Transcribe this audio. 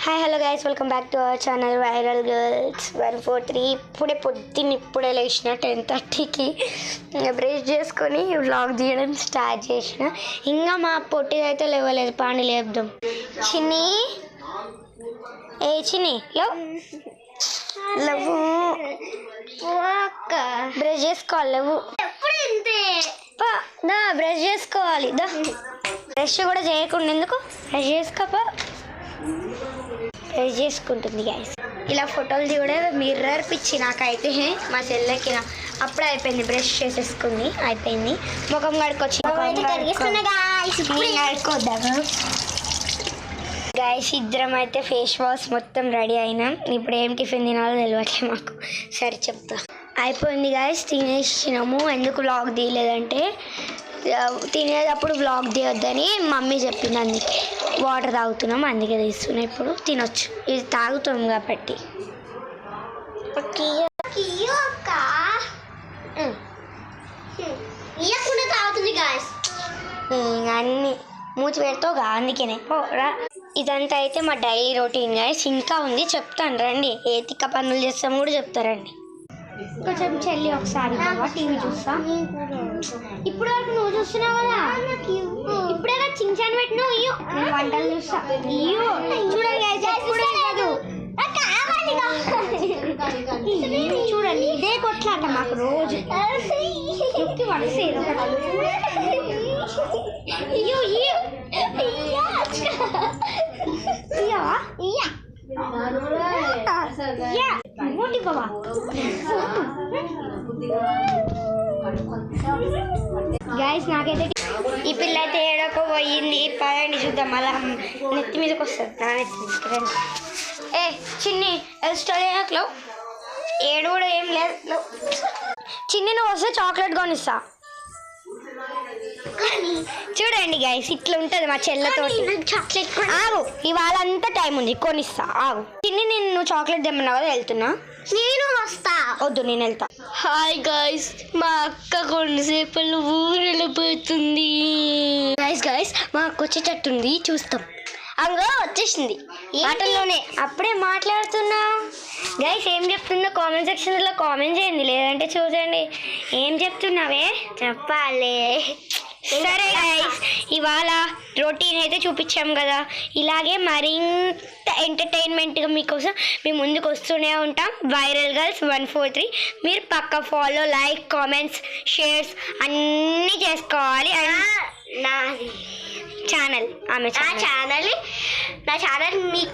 Hi hello guys, welcome back to our channel viral girls 143. ఇప్పుడే లేచిన 10:30కి brush చేసుకొని vlog తీయడం స్టార్ట్ చేసిన. ఇంకా మా పొట్టిదైతే లేవలేదు, పాని లేపుదాం. చిన్ని చిన్ని లేవు, బ్రష్ చేసుకోవాలి. లేవు బ్రష్ చేసుకోవాలి. బ్రష్ కూడా చేయకుండా ఎందుకు, బ్రష్ చేసుకోపా. బ్రష్ చేసుకుంటుంది గైస్. ఇలా ఫోటోలు దిగడం మిర్రర్ పిచ్చి నాకైతే. మా చెల్లెకి అప్పుడే అయిపోయింది, బ్రష్ చేసేసుకుంది, అయిపోయింది. ముఖం కడుకొచ్చి కడుక్కోద్దాము గైస్. ఇద్దరం అయితే ఫేస్ వాష్ మొత్తం రెడీ అయినాం. ఇప్పుడు ఏం టిఫిన్ తినాలో తెలియట్లే మాకు. సరే చెప్తా. అయిపోయింది గైస్, తినేసినాము. ఎందుకు వ్లాగ్ తీయలేదంటే తినేటప్పుడు వ్లాగ్ తీయొద్దని మమ్మీ చెప్పింది, అందుకే వాటర్ తాగుతున్నాం, అందుకే తీస్తున్నాం. ఇప్పుడు తినొచ్చు, ఇది తాగుతున్నాం కాబట్టి. అన్నీ మూతి పెడతావుగా, అందుకేనే. ఇదంతా అయితే మా డైలీ రొటీన్ గైస్. ఇంకా ఉంది, చెప్తాను రండి. ఏ తిక్క పనులు చేస్తాము కూడా చెప్తారండి. కొంచెం చెల్లి ఒకసారి టీవీ చూస్తా. ఇప్పుడు వరకు నువ్వు చూస్తున్నావు కదా, ఇప్పుడే చించాను పెట్టినావు. ఇయ్యో నేను వంటలు చూస్తా. ఇయ్యో చూడండి, ఇదే కొట్లాట మాకు రోజు. గైస్ నాకైతే ఈ పిల్ల అయితే ఏడకో పోయింది. పదండి చూద్దాం, అలా నెత్తి మీదకి వస్తుంది. నా నెత్తి తీసుకురండి. చిన్ని స్టోరీలో ఏడు కూడా ఏం లేదు. చిన్ని నువ్వు వస్తే చాక్లెట్ కొనిస్తా. చూడండి గైస్, ఇట్లా ఉంటుంది మా చెల్లెతోటి. చాక్లెట్ ఆగు, ఇవాళ అంతా టైం ఉంది, కొనిస్తా. ఆగు చిన్ని, నేను చాక్లెట్ తెమ్మన్నా కదా, వెళ్తున్నా. నేను వస్తా. వద్దు, నేను వెళ్తా. హాయ్ గైస్, మా అక్క కొన్నిసేపలు ఊరెళ్ళిపోతుంది. గైస్ మా అక్క వచ్చేటట్టుంది, చూస్తాం. అంగో వచ్చేసింది ఆటల్లోనే. అప్పుడే మాట్లాడుతున్నా గైస్. ఏం చెప్తుందో కామెంట్ సెక్షన్లో కామెంట్ చేయండి, లేదంటే చూడండి. ఏం చెప్తున్నావే చెప్పాలి. సరే గైస్, ఇవాళ రొటీన్ అయితే చూపించాం కదా, ఇలాగే మరింత ఎంటర్టైన్మెంట్గా మీకోసం మేము ముందుకు వస్తూనే ఉంటాం. వైరల్ గర్ల్స్ 143 మీరు పక్క ఫాలో, లైక్, కామెంట్స్, షేర్స్ అన్నీ చేసుకోవాలి. నాది ఛానల్, నా ఛానల్ మీకు